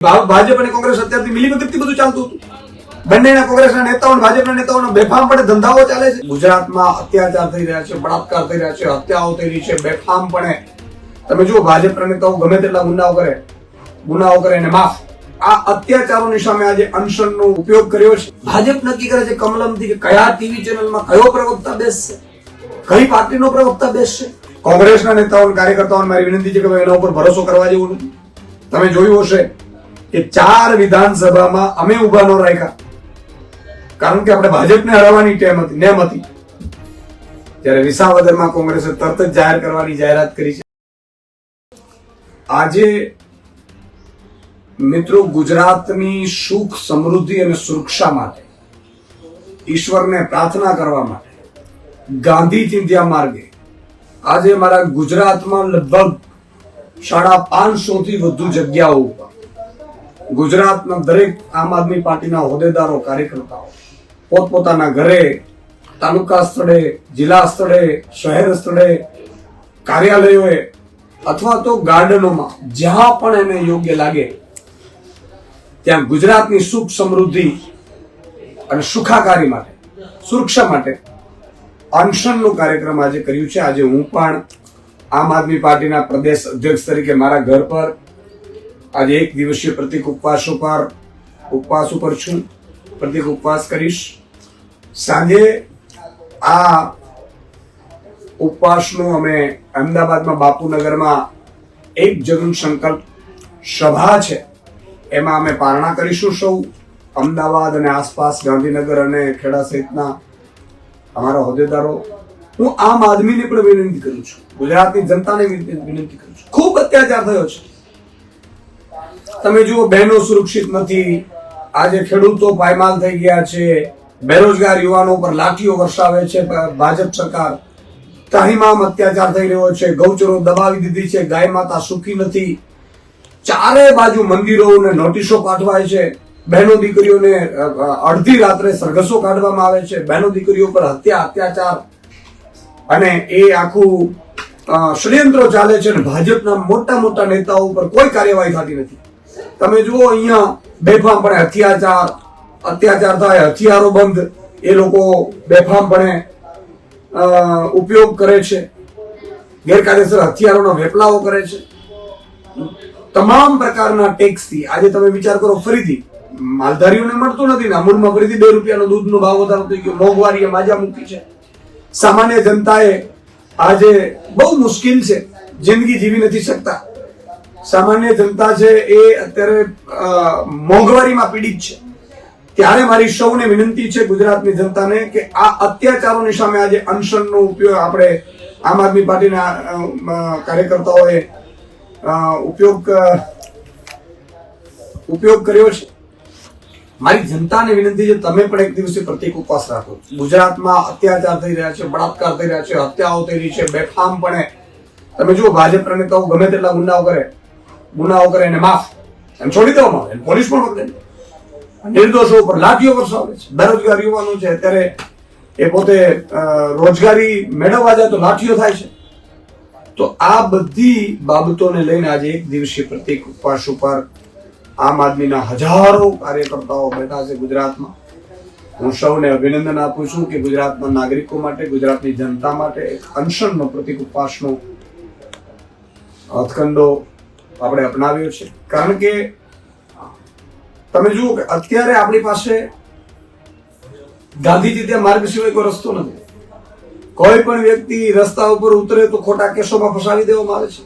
ભાજપ અને કોંગ્રેસ અત્યારથી મિલીભગતથી બધું ચાલતું હતું। બંનેના કોંગ્રેસના નેતાઓ અને ભાજપના નેતાઓના બેફામપણે ધંધાઓ ચાલે છે। ગુજરાતમાં અત્યાચાર થઈ રહ્યા છે, બળાત્કાર થઈ રહ્યા છે, હત્યાઓ થઈ રહી છે બેફામપણે। તમે જુઓ ભાજપના નેતાઓ ગમે તેટલા ગુનાઓ કરે અને માફ। આ અત્યાચારોની સામે આજે અનશનનો ઉપયોગ કર્યો છે। ભાજપ નક્કી કરે છે કમલમથી કે કયા ટીવી ચેનલમાં કયો પ્રવક્તા બેસશે, કઈ પાર્ટીનો પ્રવક્તા બેસશે। કોંગ્રેસના નેતાઓ અને કાર્યકર્તાઓને મારી વિનંતી છે કે એના ઉપર ભરોસો કરવા જેવું નથી। તમે જોયું હશે કે 4 વિધાનસભામાં અમે ઉભા ન રાખ્યા, કારણ કે આપણે ભાજપને હરાવવાની નેમ હતી। ત્યારે વિસાવદરમાં કોંગ્રેસે તરત જ જાહેર કરવાની જાહેરાત કરી છે। આજે મિત્રો, ગુજરાતની સુખ, સમૃદ્ધિ અને સુરક્ષા માટે ઈશ્વરને પ્રાર્થના કરવા માટે ગાંધી ચિંધ્યા માર્ગે આજે મારા ગુજરાતમાં લગભગ 550 થી વધુ જગ્યાઓ ઉપર ગુજરાતના દરેક આમ આદમી પાર્ટીના હોદ્દેદારો, કાર્યકર્તાઓ પોતપોતાના ઘરે, તાલુકા સ્થળે, જિલ્લા સ્થળે, શહેર સ્થળે, કાર્યાલયોએ અથવા તો ગાર્ડનોમાં જ્યાં પણ એને યોગ્ય લાગે ત્યાં ગુજરાતની સુખ, સમૃદ્ધિ અને સુખાકારી માટે, સુરક્ષા માટે અનશનનો કાર્યક્રમ આજે કર્યું છે। આજે હું પણ આમ આદમી પાર્ટીના પ્રદેશ અધ્યક્ષ તરીકે મારા ઘર પર આજે 1 દિવસીય પ્રતિક ઉપવાસ ઉપર છું। પ્રતિક ઉપવાસ કરીશ। સાંજે આ ઉપવાસનું અમે અમદાવાદમાં બાપુનગરમાં એક જન સંકલ્પ સભા છે, એમાં અમે પારણા કરીશું। સૌ અમદાવાદ અને આસપાસ, ગાંધીનગર અને ખેડા સહિતના અમારા હોદ્દેદારો। હું આમ આદમીને પણ વિનંતી કરું છું, ગુજરાતની જનતાને વિનંતી કરું છું, ખૂબ અત્યાચાર થયો છે। તમે જુઓ, બહેનો સુરક્ષિત નથી, આજે ખેડૂતો પાયમાલ થઈ ગયા છે, બેરોજગાર યુવાનો પર લાઠીઓ વરસાવે છે ભાજપ સરકાર, ત્રાહિમામ અત્યાચાર થઈ રહ્યો છે, ગૌચરો દબાવી દીધી છે, ગાય માતા સુખી નથી, ચારે બાજુ મંદિરોને નોટિસો પાઠવાય છે, બહેનો દીકરીઓને અડધી રાત્રે સરઘસો કાઢવામાં આવે છે, બહેનો દીકરીઓ પર હત્યા, અત્યાચાર અને એ આખું ષડયંત્રો ચાલે છે અને ભાજપના મોટા મોટા નેતાઓ ઉપર કોઈ કાર્યવાહી થતી નથી। તમે જુઓ, અહીંયા બેફામપણે અત્યાચાર થાય, હથિયારો બંધ, એ લોકો બેફામપણે ઉપયોગ કરે છે, ગેરકાયદેસર હથિયારોના વેપલાઓ કરે છે, તમામ પ્રકારના ટેક્સથી। આજે તમે વિચાર કરો, ફરીથી માલધારીઓને મળતું નથી ને, અમૂલમાં ફરીથી 2 રૂપિયાનો દૂધનો ભાવ વધારો થઈ ગયો, મોંઘવારીએ માજા મૂકી છે। સામાન્ય જનતાએ આજે બહુ મુશ્કેલ છે, જિંદગી જીવી નથી શકતા। સામાન્ય જનતા છે એ અત્યારે મોંઘવારીમાં પીડિત છે। ત્યારે મારી સૌને વિનંતી છે, ગુજરાતની જનતાને, કે આ અત્યાચારોની સામે આજે અનશનનો ઉપયોગ આપણે આમ આદમી પાર્ટીના કાર્યકર્તાઓએ ઉપયોગ કર્યો છે। મારી જનતાને વિનંતી છે, તમે પણ 1 દિવસીય પ્રતિક ઉપવાસ રાખો। ગુજરાતમાં અત્યાચાર થઈ રહ્યા છે, બળાત્કાર થઈ રહ્યા છે, હત્યાઓ થઈ રહી છે બેફામપણે। તમે જુઓ, ભાજપના નેતાઓ ગમે તેટલા ગુનાઓ કરે અને માફ, એમ છોડી દેવામાં આવે, પોલીસ પણ પકડે, નિર્દોષો ઉપર લાઠીઓ વરસાવે છે, બેરોજગાર યુવાનો છે, અત્યારે એ પોતે રોજગારી મેળવવા જાય તો લાઠીઓ થાય છે। તો આ બધી બાબતોને લઈને આજે 1 દિવસીય પ્રતિક ઉપવાસ ઉપર આમ આદમીના હજારો કાર્યકર્તાઓ બેઠા છે ગુજરાતમાં। હું સૌને અભિનંદન આપું છું કે ગુજરાતના નાગરિકો માટે, ગુજરાતની જનતા માટે એક અનશનનો પ્રતિક ઉપવાસનો હથકંડો આપણે અપનાવ્યો છે। કારણ કે તમે જુઓ કે અત્યારે આપણી પાસે ગાંધીજી ત્યાં માર્ગ સિવાય કોઈ રસ્તો નથી। કોઈ પણ વ્યક્તિ રસ્તા ઉપર ઉતરે તો ખોટા કેસોમાં ફસાવી દેવામાં આવે છે।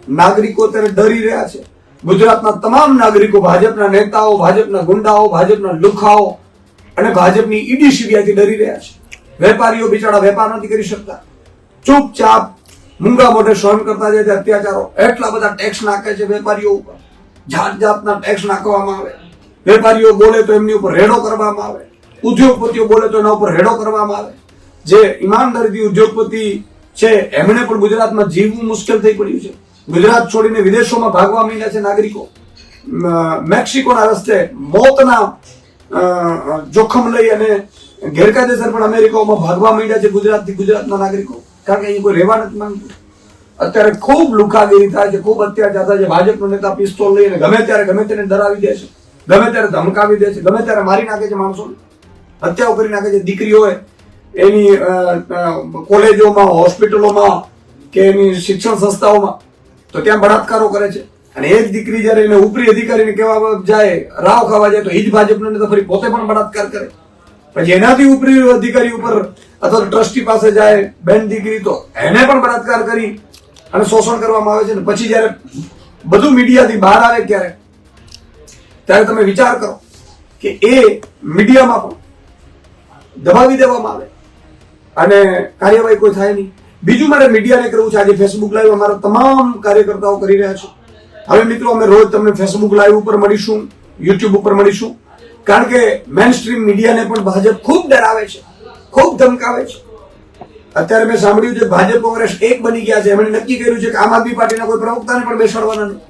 નાગરિકો અત્યારે ડરી રહ્યા છે। ગુજરાતના તમામ નાગરિકો ભાજપના નેતાઓ, ભાજપના ગુંડાઓ, ભાજપના લુખાઓ અને ભાજપની ઈડી સીબીઆઈથી ડરી રહ્યા છે। વેપારીઓ બિચારા વેપાર નથી કરી શકતા, ચૂપચાપ મૂંગા મોઢે સહન કરતા જાય છે અત્યાચારો। એટલા બધા ટેક્સ નાખે છે વેપારીઓ ઉપર, જાતના ટેક્સ નાખવામાં આવે। વેપારીઓ બોલે તો એમની ઉપર રેડો કરવામાં આવે, ઉદ્યોગપતિઓ બોલે તો એના ઉપર રેડો કરવામાં આવે। જે ઈમાનદારીથી ઉદ્યોગપતિ છે એમણે પણ ગુજરાતમાં જીવવું મુશ્કેલ થઈ પડ્યું છે। ગુજરાત છોડીને વિદેશોમાં ભાગવા માંડ્યા છે નાગરિકો। મેક્સિકોના રસ્તે મોતના જોખમ લઈ અને ગેરકાયદેસર પણ અમેરિકાઓમાં ભાગવા માંડ્યા છે ગુજરાતના નાગરિકો, કારણ કે અહીં કોઈ રહેવા નથી માંગતું। અત્યારે ખૂબ લુખાગીરી થાય છે, ખૂબ અત્યાચાર થાય છે. ભાજપનો નેતા પિસ્તોલ લઈને ગમે ત્યારે ગમે તેને ડરાવી દે છે, ગમે ત્યારે ધમકાવી દે છે, ગમે ત્યારે મારી નાખે છે, માણસોને હત્યાઓ કરી નાખે છે. દીકરીઓએ એની કોલેજોમાં, હોસ્પિટલોમાં કે એની શિક્ષણ સંસ્થાઓમાં તો ત્યાં બળાત્કારો કરે છે. અને એ જ દીકરી જયારે એને ઉપરી અધિકારીને કહેવા જાય, રાવ ખાવા જાય, તો એ જ ભાજપનો નેતા ફરી પોતે પણ બળાત્કાર કરે. પછી એનાથી ઉપરી અધિકારી ઉપર અથવા ટ્રસ્ટી પાસે જાય બેન દીકરી, તો એને પણ બળાત્કાર કરી અને શોષણ કરવામાં આવે છે. ને પછી જયારે બધું મીડિયાથી બહાર આવે ત્યારે તમે વિચાર કરો કે એ મીડિયામાં પણ દબાવી દેવામાં આવે અને કાર્યવાહી કોઈ થાય નહીં. બીજું મારે મીડિયાને કરવું છે. આજે ફેસબુક લાઈવ અમારા તમામ કાર્યકર્તાઓ કરી રહ્યા છે. હવે મિત્રો અમે રોજ તમને ફેસબુક લાઈવ ઉપર મળીશું, યુટ્યુબ ઉપર મળીશું, કારણ કે મેઇન સ્ટ્રીમ મીડિયાને પણ ભાજપ ખૂબ ડરાવે છે, ખૂબ ધમકાવે છે. અત્યારે મેં સાંભળ્યું છે ભાજપ કોંગ્રેસ એક બની ગયા છે. એમણે નક્કી કર્યું છે કે આમ આદમી પાર્ટીના કોઈ પ્રવક્તાને પણ બેસાડવાના નહીં.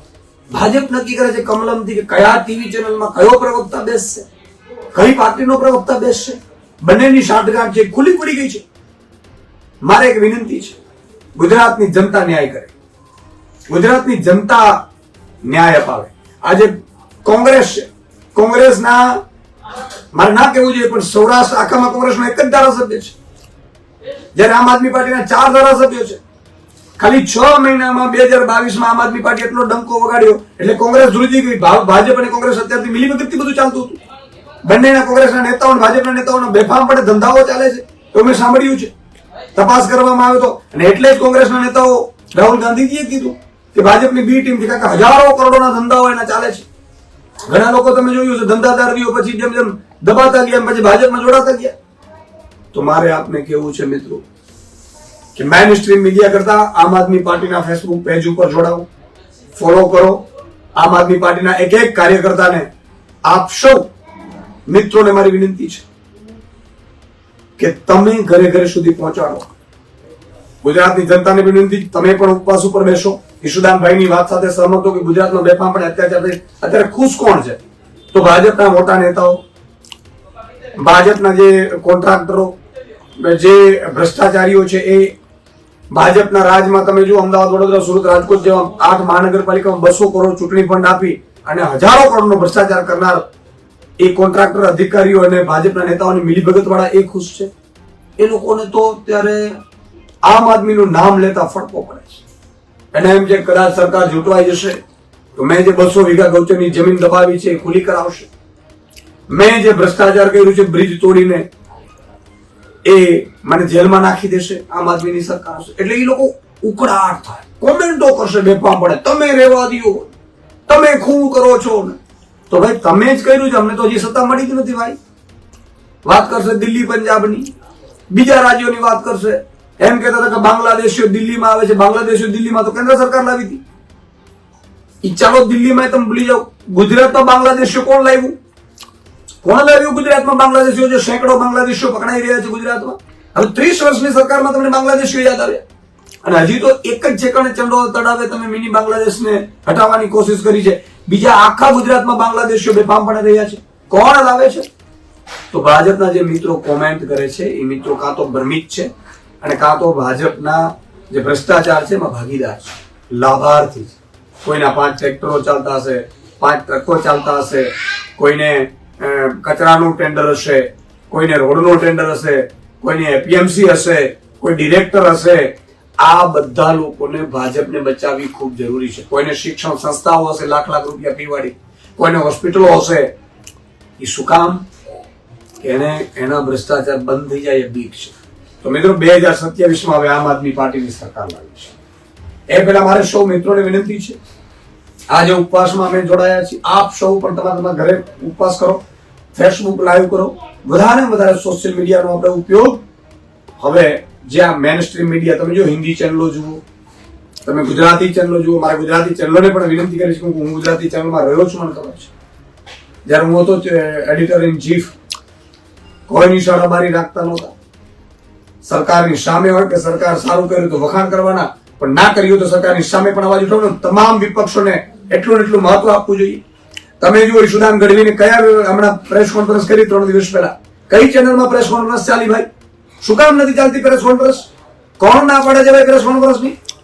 ભાજપ નક્કી કરે છે કમલમથી કે કયા ટીવી ચેનલમાં કયો પ્રવક્તા બેસશે, કઈ પાર્ટીનો પ્રવક્તા બેસશે. બંનેની સાંઠગાંઠ છે, ખુલ્લી પડી ગઈ છે. મારે એક વિનંતી છે, ગુજરાતની જનતા ન્યાય કરે, ગુજરાતની જનતા ન્યાય અપાવે. આજે કોંગ્રેસ છે, કોંગ્રેસના મારે ના કહેવું જોઈએ પણ સૌરાષ્ટ્ર આખામાં કોંગ્રેસનો એક જ ધારાસભ્ય છે, જ્યારે આમ આદમી પાર્ટીના 4 ધારાસભ્યો છે. ખાલી 6 મહિનામાં 2022માં આમ આદમી પાર્ટી એટલો ડંકો વગાડ્યો એટલે કોંગ્રેસ ધ્રુજી ગઈ. ભાજપ અને કોંગ્રેસ અત્યારથી મિલીભગતથી બધું ચાલતું હતું. બંનેના કોંગ્રેસના નેતાઓ ભાજપના નેતાઓના બેફામ પડે ધંધાઓ ચાલે છે, તો મેં સાંભળ્યું છે. તપાસ કરવામાં આવ્યો હતો અને એટલે જ કોંગ્રેસના નેતાઓ રાહુલ ગાંધીજીએ કીધું કે ભાજપની બી ટીમ થી હજારો કરોડોના ધંધાઓ એના ચાલે છે. ઘણા લોકો તમે જોયું છે ધંધાદારીઓ પછી જેમ જેમ દબાતા ગયા પછી ભાજપમાં જોડાતા ગયા. તો મારે આપને કેવું છે મિત્રો કે મેઇન સ્ટ્રીમ મીડિયા કરતા આમ આદમી પાર્ટીના ફેસબુક પેજ ઉપર જોડાઓ, ફોલો કરો. આમ આદમી પાર્ટીના એક એક કાર્યકર્તાને આપ સૌ મિત્રોને મારી વિનંતી છે કે તમે ઘરે ઘરે સુધી પહોંચાડો. ગુજરાતની જનતાને વિનંતી, તમે પણ ઉપવાસ ઉપર બેસો. ઈશુદાનભાઈની વાત સાથે સહમત હો કે ગુજરાતમાં બેફામ પણ અત્યાચાર થઈ. અત્યારે ખુશ કોણ છે? તો ભાજપના મોટા નેતાઓ, ભાજપના જે કોન્ટ્રાક્ટરો, જે ભ્રષ્ટાચારીઓ છે એ. ભાજપના રાજમાં તમે જુઓ અમદાવાદ, વડોદરા, સુરત, રાજકોટ જેવા 8 મહાનગરપાલિકામાં 200 કરોડ ચૂંટણી ફંડ આપી અને હજારો કરોડનો ભ્રષ્ટાચાર કરનાર એ કોન્ટ્રાક્ટર અધિકારીઓ અને ભાજપના નેતાઓની મિલીભગત વાળા એ ખુશ છે. એ લોકોને તો ત્યારે આમ આદમીનું નામ લેતા ફટકો પડે છે. અને એમ જે કદાચ સરકાર જૂટવાઈ જશે તો મેં જે 200 વીઘા ગૌચરની જમીન દબાવી છે એ ખુલ્લી કરાવશે. મેં જે ભ્રષ્ટાચાર કર્યું છે બ્રિજ તોડીને એ મને જેલમાં નાખી દેશે આમ આદમીની સરકાર હશે. એટલે એ લોકો ઉકળાટ થાય, કોમેન્ટો કરશે બેફામ પડે, તમે રહેવા દો, તમે ખૂન કરો છો ને. તો ભાઈ તમે જ કર્યું છે, અમને તો હજી સત્તા મળી જ નથી ભાઈ. વાત કરશે દિલ્હી પંજાબની, બીજા રાજ્યોની વાત કરશે. એમ કહેતા હતા કે બાંગ્લાદેશીઓ દિલ્હીમાં આવે છે. બાંગ્લાદેશીઓ દિલ્હીમાં તો કેન્દ્ર સરકાર લાવી હતી. ચાલો દિલ્હીમાં તમે ભૂલી જાઓ, ગુજરાતમાં બાંગ્લાદેશીઓ કોણ લાવ્યું? કોણ લાવ્યું ગુજરાતમાં બાંગ્લાદેશીઓ? જે સેંકડો બાંગ્લાદેશીઓ પકડાઈ રહ્યા છે ગુજરાતમાં. હવે 30 વર્ષની સરકારમાં તમને બાંગ્લાદેશીઓ યાદ આવ્યા અને હજી તો એક જ ઠેકાણે ચંડો તળાવે તમે મિની બાંગ્લાદેશને હટાવવાની કોશિશ કરી છે. બીજા આખા ગુજરાતમાં બાંગ્લાદેશીઓ બેફામ પડી રહ્યા છે. કોણ લાવે છે? તો ભાજપના જે મિત્રો કોમેન્ટ કરે છે એ મિત્રો કાં તો ભ્રમિત છે અને કાં તો ભાજપના જે ભ્રષ્ટાચાર છે એમાં ભાગીદાર છે, લાભાર્થી છે. કોઈના 5 ટ્રેક્ટરો ચાલતા હશે, 5 ટ્રકો ચાલતા હશે, કોઈને કચરાનું ટેન્ડર હશે, કોઈને રોડનું ટેન્ડર હશે, કોઈને એપીએમસી હશે, કોઈ ડિરેક્ટર હશે. આ બધા લોકોને ભાજપને બચાવવી ખૂબ જરૂરી છે. કોઈને શિક્ષણ સંસ્થાઓ હશે લાખ લાખ રૂપિયા પીવાડી, કોઈને હોસ્પિટલો હશે. એ શું કામ? એને એના ભ્રષ્ટાચાર બંધ થઈ જાય એ બીક છે. તો મિત્રો 2027માં હવે આમ આદમી પાર્ટીની સરકાર લાવી છે. એ પહેલા મારે સૌ મિત્રોને વિનંતી છે, આજે ઉપવાસમાં અમે જોડાયા છીએ. આપ સૌ પણ તમારા ઘરે ઉપવાસ કરો, ફેસબુક લાઈવ કરો, વધારે વધારે સોશિયલ મીડિયાનો આપણે ઉપયોગ. હવે જ્યાં મેઇન સ્ટ્રીમ મીડિયા તમે જો હિન્દી ચેનલો જુઓ, તમે ગુજરાતી ચેનલો જુઓ. મારે ગુજરાતી ચેનલોને પણ વિનંતી કરી છે કે હું ગુજરાતી ચેનલમાં રહ્યો છું, મને ખબર છે. જ્યારે હું હતો એડિટર ઇન ચીફ, કોઈની શાળાબારી રાખતા નહોતા. સરકારની સામે હોય કે સરકાર સારું કર્યું તો વખાણ કરવાના, પણ ના કર્યું તો સરકારની સામે પણ અવાજ ઉઠાવવાનો. તમામ વિપક્ષોને એટલું ને એટલું મહત્વ આપવું જોઈએ. તમે જુઓ ઈશુદાન ગઢવીને કયા હમણાં પ્રેસ કોન્ફરન્સ કરી 3 દિવસ પહેલા, કઈ ચેનલમાં પ્રેસ કોન્ફરન્સ ચાલી ભાઈ? શું કામ નથી ચાલતી પ્રેસ કોન્ફરન્સ? કોણ ના પાડે છે ભાઈ પ્રેસ કોન્ફરન્સની?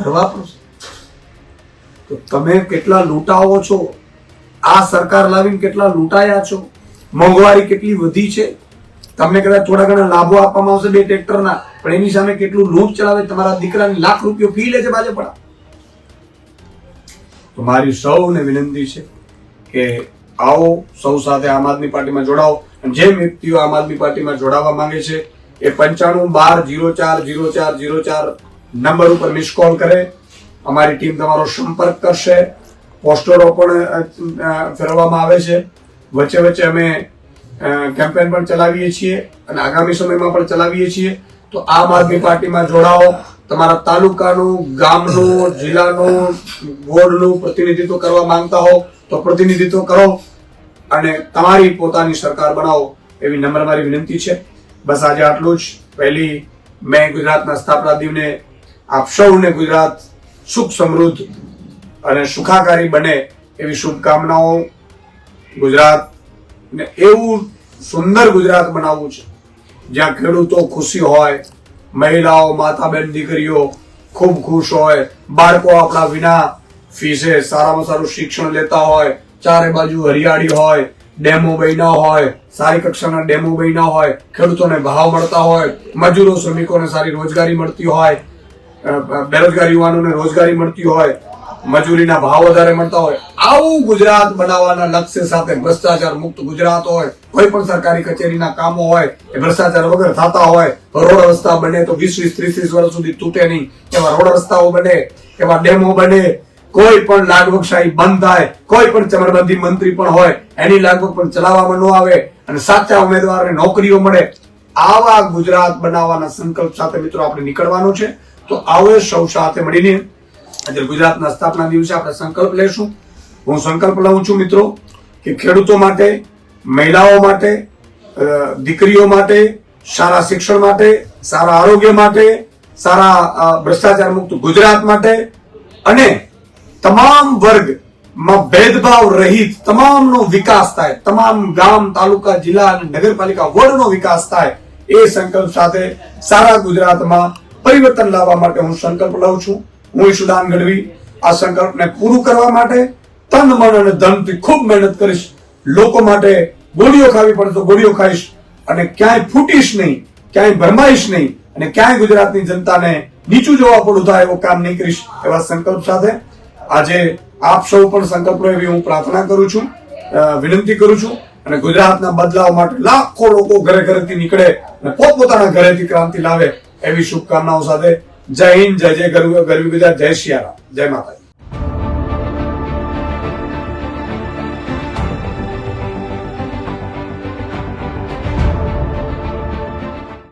ભરવા પડશે. તો તમે કેટલા લૂંટાવો છો, આ સરકાર લાવીને કેટલા લૂંટાયા છો, મોંઘવારી કેટલી વધી છે. તમને કદાચ થોડા ઘણા લાભો આપવામાં આવશે 2 ટ્રેક્ટરના, પણ એની સામે કેટલું લૂંટ ચલાવે. તમારા દીકરાની લાખ રૂપિયા ફી લે છે ભાજપવાળા. તો મારી સૌને વિનંતી છે કે આવો સૌ સાથે આમ આદમી પાર્ટીમાં જોડાઓ. અને જે વ્યક્તિઓ આમ આદમી પાર્ટીમાં જોડાવા માંગે છે એ 9512040404 નંબર ઉપર મિસ કોલ કરે. અમારી ટીમ તમારો સંપર્ક કરશે. પોસ્ટરો પણ ફેરવવામાં આવે છે. વચ્ચે વચ્ચે અમે કેમ્પેન પણ ચલાવીએ છીએ અને આગામી સમયમાં પણ ચલાવીએ છીએ. તો આમ આદમી પાર્ટીમાં જોડાઓ. તમારા તાલુકાનું, ગામનું, જિલ્લાનું, વોર્ડનું પ્રતિનિધિત્વ કરવા માંગતા હો તો પ્રતિનિધિત્વ કરો અને તમારી પોતાની સરકાર બનાવો એવી નમ્ર મારી વિનંતી છે. બસ આજે આટલું જ. પહેલી મેં ગુજરાતના સ્થાપના દિને આપ સૌને ગુજરાત સુખ સમૃદ્ધ અને સુખાકારી બને એવી શુભકામનાઓ. ગુજરાતને એવું સુંદર ગુજરાત બનાવવું છે જ્યાં ખેડૂતો ખુશી હોય, મહિલાઓ, માતા બહેન દીકરીઓ ખૂબ ખુશ હોય, બાળકો આપણા વિના ફીસે સારામાં સારું શિક્ષણ લેતા હોય, ચારે બાજુ હરિયાળી હોય, ડેમો બન્યા હોય, સારી કક્ષાના ડેમો બન્યા હોય, ખેડૂતોને ભાવ મળતા હોય, મજૂરો શ્રમિકોને સારી રોજગારી મળતી હોય, બેરોજગાર યુવાનોને રોજગારી મળતી હોય, મજૂરીના ભાવ વધારે મળતા હોય. આવું ગુજરાત બનાવવાના લક્ષ્ય સાથે ભ્રષ્ટાચાર મુક્ત ગુજરાત હોય, કોઈ પણ સરકારી કચેરીના કામો હોય એ ભ્રષ્ટાચાર વગર થતા હોય, રોડ રસ્તા બને તો 20-30 વર્ષ સુધી તૂટે નહીં એવા રોડ રસ્તાઓ બને, એવા ડેમો બને, કોઈ પણ લાગવગશાહી બંધ થાય, કોઈ પણ ચમરબંધી મંત્રી પણ હોય એની લાગવગ પણ ચલાવવામાં ન આવે અને સાચા ઉમેદવારને નોકરીઓ મળે. આવા ગુજરાત બનાવવાના સંકલ્પ સાથે મિત્રો આપણે નીકળવાનું છે. તો આવો સૌ સાથે મળીને આજે ગુજરાતના સ્થાપના દિવસે આપણે સંકલ્પ લેશું. હું સંકલ્પ લઉં છું મિત્રો કે ખેડૂતો માટે, મહિલાઓ માટે, દીકરીઓ માટે, સારા શિક્ષણ માટે, સારા આરોગ્ય માટે, સારા ભ્રષ્ટાચાર મુક્ત ગુજરાત માટે અને તમામ વર્ગમાં ભેદભાવ રહિત તમામનો વિકાસ થાય, તમામ ગામ, તાલુકા, જિલ્લા અને નગરપાલિકા વોર્ડનો વિકાસ થાય એ સંકલ્પ સાથે સારા ગુજરાતમાં પરિવર્તન લાવવા માટે હું સંકલ્પ લઉં છું. હું ઈશુદાન ગઢવી આ સંકલ્પને પૂરું કરવા માટે તન, મન અને ધનથી ખૂબ મહેનત કરીશ. લોકો માટે ગોળીઓ ખાવી પડે તો ગોળીઓ ખાઈશ અને ક્યાંય ફૂટીશ નહીં, ક્યાંય ભરમાઈશ નહીં અને ક્યાંય ગુજરાતની જનતાને નીચું જોવા પડું થાય એવો કામ નહીં કરીશ એવા સંકલ્પ સાથે આજે આપ સૌ પણ સંકલ્પ લો એવી હું પ્રાર્થના કરું છું, વિનંતી કરું છું. અને ગુજરાતના બદલાવ માટે લાખો લોકો ઘરે ઘરેથી નીકળે અને પોતપોતાના ઘરેથી ક્રાંતિ લાવે એવી શુભકામનાઓ સાથે જય હિન્દ, જય જય ગરવી ગુજરાત, જય સિયારામ, જય માતા.